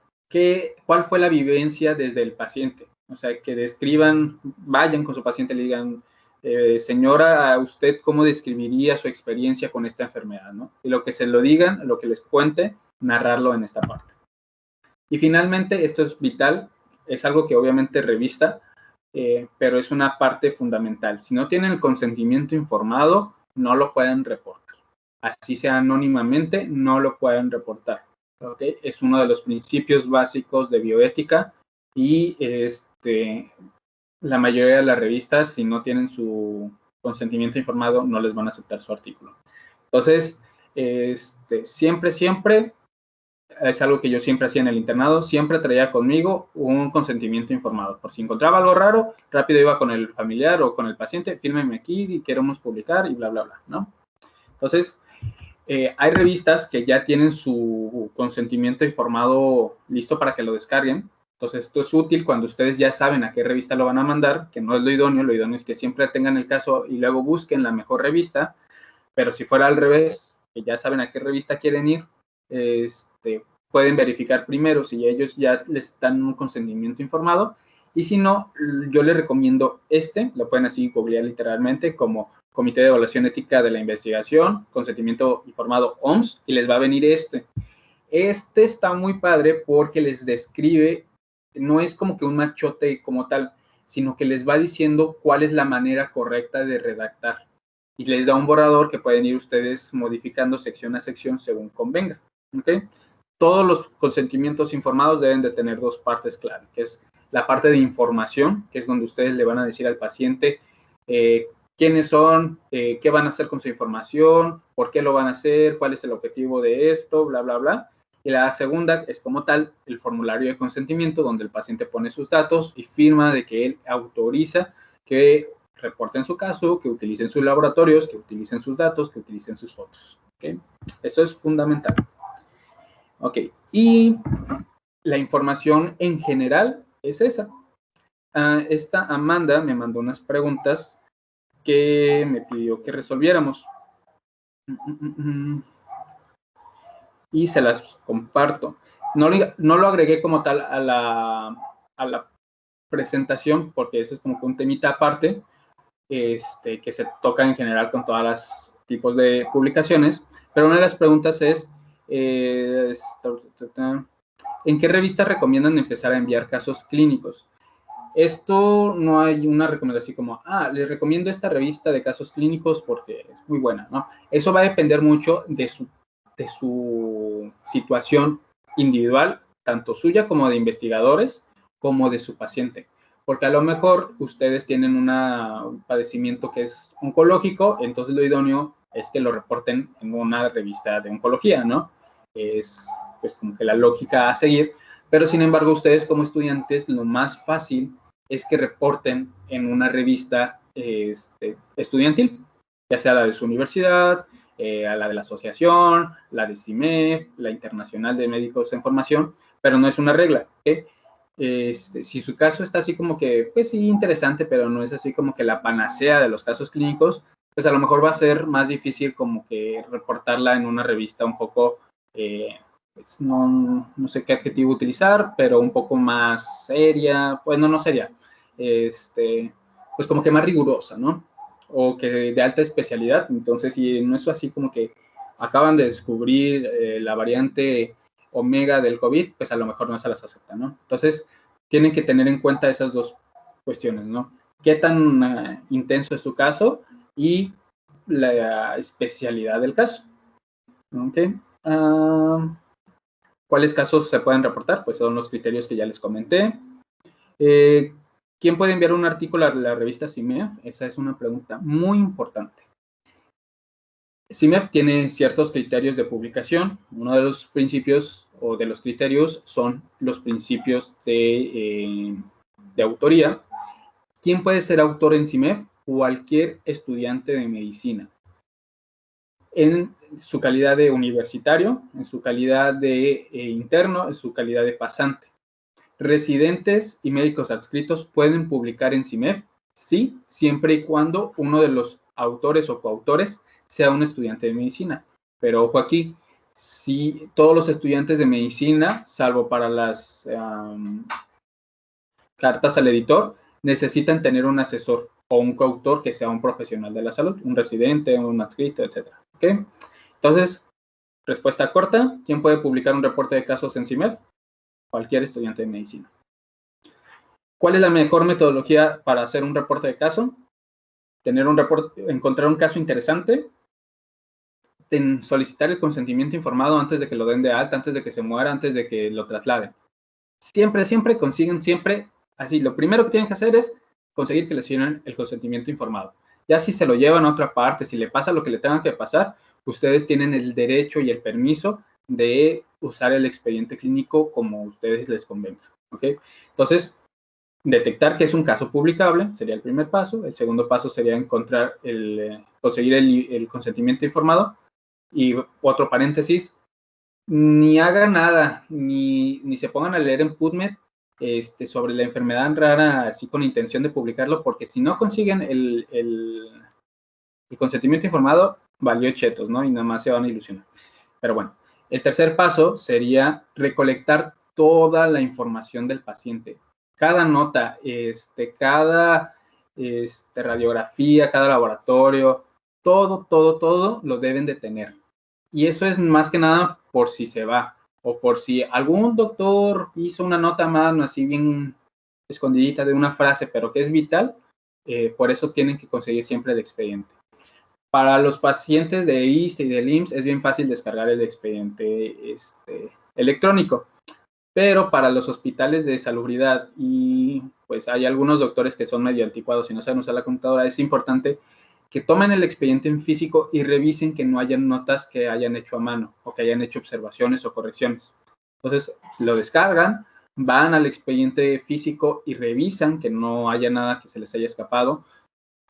cuál fue la vivencia desde el paciente. O sea, que describan, vayan con su paciente y le digan, señora, ¿usted cómo describiría su experiencia con esta enfermedad? ¿No? Y lo que se lo digan, lo que les cuente, narrarlo en esta parte. Y finalmente, esto es vital, es algo que obviamente revista, pero es una parte fundamental. Si no tienen el consentimiento informado, no lo pueden reportar. Así sea anónimamente, no lo pueden reportar. ¿Okay? Es uno de los principios básicos de bioética y la mayoría de las revistas, si no tienen su consentimiento informado, no les van a aceptar su artículo. Entonces, siempre es algo que yo siempre hacía en el internado, siempre traía conmigo un consentimiento informado. Por si encontraba algo raro, rápido iba con el familiar o con el paciente, fírmeme aquí y queremos publicar y bla, bla, bla, ¿no? Entonces, hay revistas que ya tienen su consentimiento informado listo para que lo descarguen. Entonces, esto es útil cuando ustedes ya saben a qué revista lo van a mandar, que no es lo idóneo es que siempre tengan el caso y luego busquen la mejor revista, pero si fuera al revés, que ya saben a qué revista quieren ir, pueden verificar primero si ellos ya les dan un consentimiento informado, y si no, yo les recomiendo lo pueden así googlear literalmente como Comité de Evaluación Ética de la Investigación, consentimiento informado OMS, y les va a venir este. Este está muy padre porque les describe, no es como que un machote como tal, sino que les va diciendo cuál es la manera correcta de redactar. Y les da un borrador que pueden ir ustedes modificando sección a sección según convenga. ¿Okay? Todos los consentimientos informados deben de tener dos partes claras, que es la parte de información, que es donde ustedes le van a decir al paciente quiénes son, qué van a hacer con su información, por qué lo van a hacer, cuál es el objetivo de esto, bla, bla, bla. Y la segunda es como tal el formulario de consentimiento, donde el paciente pone sus datos y firma de que él autoriza que reporten su caso, que utilicen sus laboratorios, que utilicen sus datos, que utilicen sus fotos. ¿Okay? Eso es fundamental. Ok, y la información en general es esa. Esta Amanda me mandó unas preguntas que me pidió que resolviéramos. Y se las comparto. No lo agregué como tal a la presentación, porque eso es como que un temita aparte, que se toca en general con todos los tipos de publicaciones, pero una de las preguntas es, ¿en qué revista recomiendan empezar a enviar casos clínicos? Esto no hay una recomendación como, les recomiendo esta revista de casos clínicos porque es muy buena, ¿no? Eso va a depender mucho de su situación individual, tanto suya como de investigadores, como de su paciente. Porque a lo mejor ustedes tienen un padecimiento que es oncológico, entonces lo idóneo es que lo reporten en una revista de oncología, ¿no? Es pues como que la lógica a seguir, pero sin embargo ustedes como estudiantes lo más fácil es que reporten en una revista estudiantil, ya sea la de su universidad, a la de la asociación, la de CIMEF, la Internacional de Médicos en Formación, pero no es una regla, ¿ok? Si su caso está así como que, pues sí, interesante, pero no es así como que la panacea de los casos clínicos, pues a lo mejor va a ser más difícil como que reportarla en una revista un poco, pues no sé qué adjetivo utilizar, pero un poco más seria, pues no seria, pues como que más rigurosa, ¿no? O que de alta especialidad. Entonces, si no es así como que acaban de descubrir la variante Omega del COVID, pues a lo mejor no se las acepta, ¿no? Entonces, tienen que tener en cuenta esas dos cuestiones, ¿no? ¿Qué tan intenso es su caso? Y la especialidad del caso. ¿Ok? ¿Cuáles casos se pueden reportar? Pues son los criterios que ya les comenté. ¿Quién puede enviar un artículo a la revista CIMEF? Esa es una pregunta muy importante. CIMEF tiene ciertos criterios de publicación. Uno de los principios o de los criterios son los principios de autoría. ¿Quién puede ser autor en CIMEF? Cualquier estudiante de medicina. En su calidad de universitario, en su calidad de interno, en su calidad de pasante. Residentes y médicos adscritos pueden publicar en CIMEF, sí, siempre y cuando uno de los autores o coautores sea un estudiante de medicina. Pero ojo aquí, si todos los estudiantes de medicina, salvo para las cartas al editor, necesitan tener un asesor o un coautor que sea un profesional de la salud, un residente, un adscrito, etc. ¿Okay? Entonces, respuesta corta, ¿quién puede publicar un reporte de casos en CIMEF? Cualquier estudiante de medicina. ¿Cuál es la mejor metodología para hacer un reporte de caso? Encontrar un caso interesante, solicitar el consentimiento informado antes de que lo den de alta, antes de que se muera, antes de que lo trasladen. Siempre consiguen, así, lo primero que tienen que hacer es conseguir que les llenen el consentimiento informado. Ya si se lo llevan a otra parte, si le pasa lo que le tengan que pasar, ustedes tienen el derecho y el permiso de usar el expediente clínico como ustedes les convenga, ¿ok? Entonces, detectar que es un caso publicable sería el primer paso. El segundo paso sería conseguir el consentimiento informado. Y otro paréntesis, ni hagan nada, ni se pongan a leer en PubMed sobre la enfermedad rara así con intención de publicarlo, porque si no consiguen el consentimiento informado, valió chetos, ¿no? Y nada más se van a ilusionar. Pero bueno, el tercer paso sería recolectar toda la información del paciente. Cada nota, cada radiografía, cada laboratorio, todo lo deben de tener. Y eso es más que nada por si se va o por si algún doctor hizo una nota más, no así bien escondidita de una frase, pero que es vital, por eso tienen que conseguir siempre el expediente. Para los pacientes de ISSSTE y del IMSS es bien fácil descargar el expediente electrónico, pero para los hospitales de salubridad y pues hay algunos doctores que son medio anticuados y no saben usar la computadora, es importante que tomen el expediente en físico y revisen que no hayan notas que hayan hecho a mano o que hayan hecho observaciones o correcciones. Entonces lo descargan, van al expediente físico y revisan que no haya nada que se les haya escapado,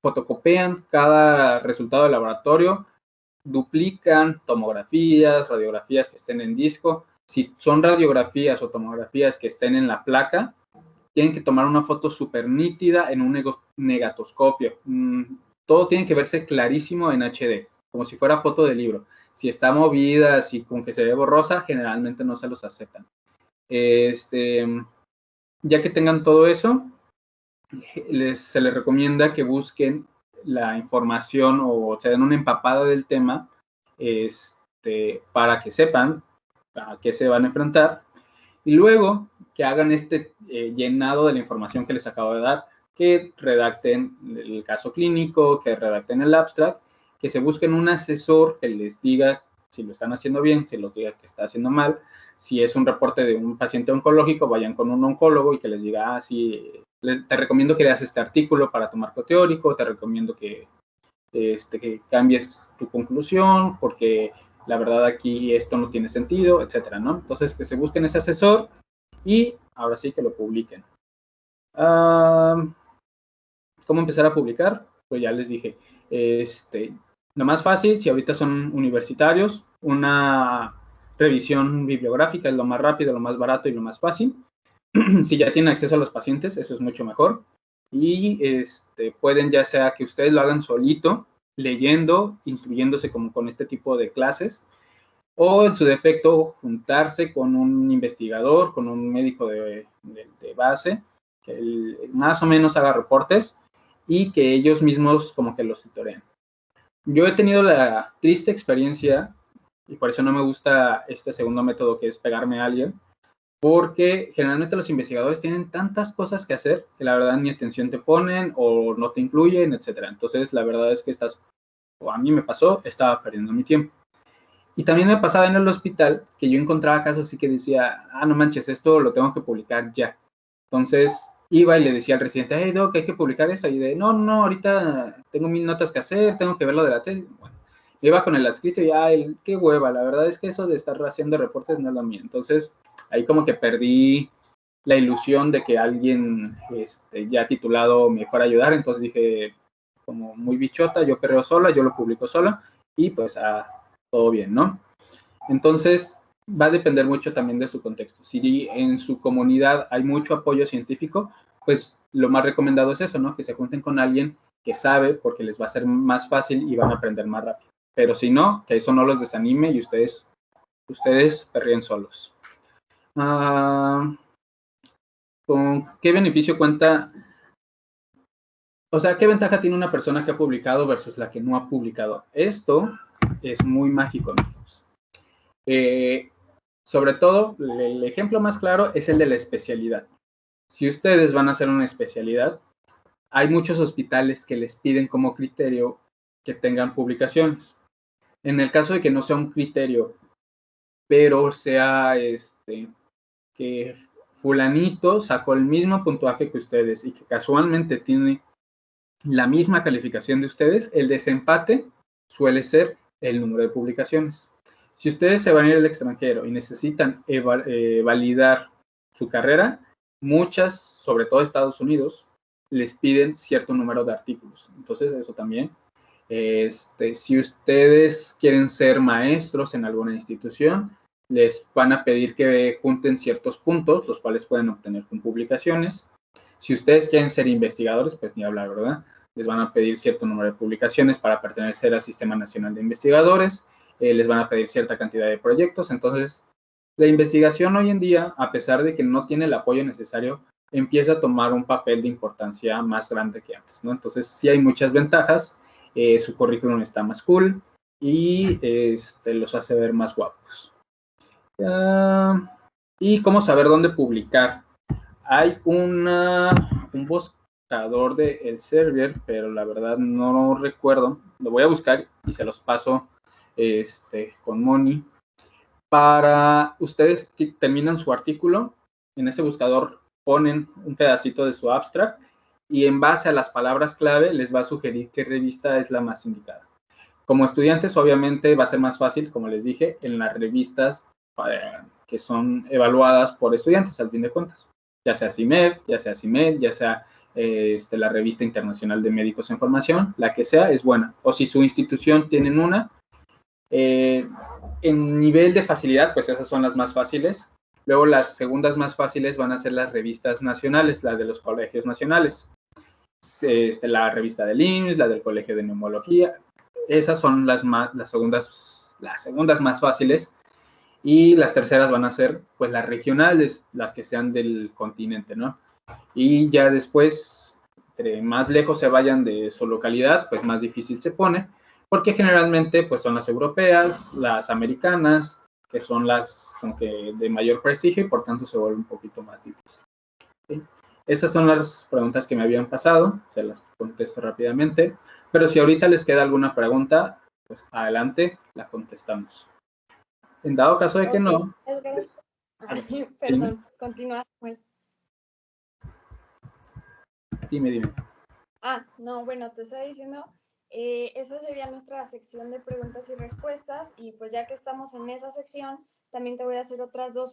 fotocopian cada resultado del laboratorio, duplican tomografías, radiografías que estén en disco. Si son radiografías o tomografías que estén en la placa, tienen que tomar una foto súper nítida en un negatoscopio. Todo tiene que verse clarísimo en HD, como si fuera foto de libro. Si está movida, así como que se ve borrosa, generalmente no se los aceptan. Ya que tengan todo eso, se les recomienda que busquen la información o se den una empapada del tema para que sepan a qué se van a enfrentar y luego que hagan llenado de la información que les acabo de dar, que redacten el caso clínico, que redacten el abstract, que se busquen un asesor que les diga si lo están haciendo bien, si lo diga que está haciendo mal. Si es un reporte de un paciente oncológico, vayan con un oncólogo y que les diga, sí, te recomiendo que leas este artículo para tu marco teórico, te recomiendo que cambies tu conclusión, porque la verdad aquí esto no tiene sentido, etcétera, ¿no? Entonces, que se busquen ese asesor y ahora sí que lo publiquen. ¿Cómo empezar a publicar? Pues ya les dije, lo más fácil, si ahorita son universitarios, una revisión bibliográfica es lo más rápido, lo más barato y lo más fácil. Si ya tienen acceso a los pacientes, eso es mucho mejor. Y pueden ya sea que ustedes lo hagan solito, leyendo, instruyéndose como con este tipo de clases, o en su defecto juntarse con un investigador, con un médico de base, que más o menos haga reportes y que ellos mismos como que los tutoreen. Yo he tenido la triste experiencia, y por eso no me gusta este segundo método que es pegarme a alguien, porque generalmente los investigadores tienen tantas cosas que hacer que la verdad ni atención te ponen o no te incluyen, etcétera. Entonces la verdad es que o a mí me pasó, estaba perdiendo mi tiempo. Y también me pasaba en el hospital que yo encontraba casos así que decía, no manches, esto lo tengo que publicar ya. Entonces iba y le decía al residente, hey, Doc, hay que publicar esto. Y de, no, ahorita tengo 1000 notas que hacer, tengo que ver lo de la tesis. Bueno, iba con el adscrito y qué hueva, la verdad es que eso de estar haciendo reportes no es lo mío. Entonces ahí como que perdí la ilusión de que alguien ya titulado me fuera a ayudar. Entonces dije, como muy bichota, yo perreo sola, yo lo publico sola y pues todo bien, ¿no? Entonces, va a depender mucho también de su contexto. Si en su comunidad hay mucho apoyo científico, pues lo más recomendado es eso, ¿no? Que se junten con alguien que sabe, porque les va a ser más fácil y van a aprender más rápido. Pero si no, que eso no los desanime y ustedes perríen solos. ¿Con qué beneficio cuenta? O sea, ¿qué ventaja tiene una persona que ha publicado versus la que no ha publicado? Esto es muy mágico, amigos. Sobre todo, el ejemplo más claro es el de la especialidad. Si ustedes van a hacer una especialidad, hay muchos hospitales que les piden como criterio que tengan publicaciones. En el caso de que no sea un criterio, pero sea que fulanito sacó el mismo puntaje que ustedes y que casualmente tiene la misma calificación de ustedes, el desempate suele ser el número de publicaciones. Si ustedes se van a ir al extranjero y necesitan validar su carrera, muchas, sobre todo Estados Unidos, les piden cierto número de artículos. Entonces, eso también. Si ustedes quieren ser maestros en alguna institución, les van a pedir que junten ciertos puntos, los cuales pueden obtener con publicaciones. Si ustedes quieren ser investigadores, pues ni hablar, ¿verdad? Les van a pedir cierto número de publicaciones para pertenecer al Sistema Nacional de Investigadores, les van a pedir cierta cantidad de proyectos. Entonces, la investigación hoy en día, a pesar de que no tiene el apoyo necesario, empieza a tomar un papel de importancia más grande que antes, ¿no? Entonces, sí hay muchas ventajas, su currículum está más cool y los hace ver más guapos. ¿Y cómo saber dónde publicar? Hay un buscador de el server, pero la verdad no recuerdo. Lo voy a buscar y se los paso con Moni. Para ustedes que terminan su artículo, en ese buscador ponen un pedacito de su abstract y en base a las palabras clave les va a sugerir qué revista es la más indicada. Como estudiantes, obviamente va a ser más fácil, como les dije, en las revistas que son evaluadas por estudiantes, al fin de cuentas. Ya sea CIMED, ya sea CIMED, ya sea la Revista Internacional de Médicos en Formación, la que sea es buena. O si su institución tienen una, en nivel de facilidad, pues esas son las más fáciles. Luego las segundas más fáciles van a ser las revistas nacionales, las de los colegios nacionales. La revista del IMSS, la del Colegio de Neumología. Esas son las segundas más fáciles. Y las terceras van a ser, pues, las regionales, las que sean del continente, ¿no? Y ya después, entre más lejos se vayan de su localidad, pues más difícil se pone, porque generalmente, pues, son las europeas, las americanas, que son las como que de mayor prestigio y por tanto se vuelve un poquito más difícil. ¿Sí? Esas son las preguntas que me habían pasado, se las contesto rápidamente, pero si ahorita les queda alguna pregunta, pues adelante, la contestamos. En dado caso de que Ok, no, es gracias. Perdón, continúa, Samuel. dime. No, bueno, te estaba diciendo, esa sería nuestra sección de preguntas y respuestas, y pues ya que estamos en esa sección, también te voy a hacer otras dos